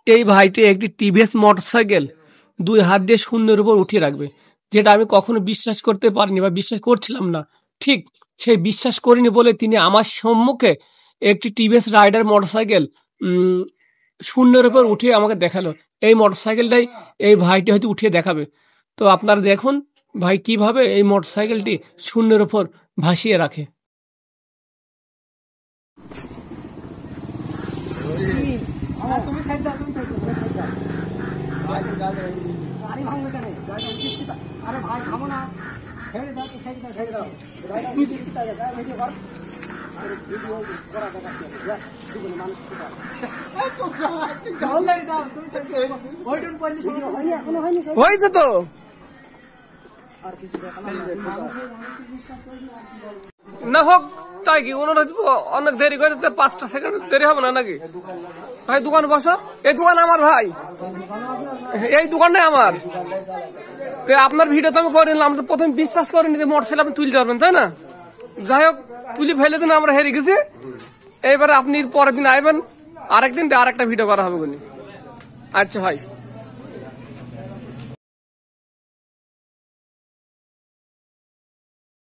এই ভাইটি একটি টিভিএস মোটরসাইকেল 2 হাত দিয়ে শূন্যের উপর উঠিয়ে রাখবে, যেটা আমি কখনো বিশ্বাস করতে পারিনি বা বিশ্বাস করছিলাম না। ঠিক সেই বিশ্বাস করিনি বলে তিনি আমার সম্মুখে একটি টিভিএস রাইডার মোটরসাইকেল শূন্যের উপর উঠিয়ে আমাকে দেখালো। এই মোটরসাইকেলটাই এই ভাইটি হয়তো উঠিয়ে দেখাবে। তো আপনারা দেখুন ভাই কিভাবে এই মোটরসাইকেলটি শূন্যের উপর ভাসিয়ে রাখে। গাড়ি ভাঙবে কেন? আরে ভাই থামো না, ছেড়ে দাও, ছেড়ে দাও, ছেড়ে দাও। ভিডিও কর, ভিডিও করা দেখাচ্ছি জীবনে মানুষ হয়েছে তো আর কিছু না হোক, তাই কি ওনারা অনেক দেরি করে 5টা সেকেন্ড দেরি হবে না নাকি? ভাই দোকান বসো, এই দোকান আমার ভাই, এই দোকানটাই আমার। আপনার ভিডিও তো আমি করে নিলাম, তো প্রথমে বিশ্বাস করিনি যে মোটরসাইকেল আপনি তুলতে পারবেন, তাই না? যাই হোক, তুলি ফেলে দিন, আমরা হেরে গেছি। এইবারে আপনি পরের দিন আইবেন, আরেকদিন আরেকটা ভিডিও করা হবে বলি। আচ্ছা ভাই।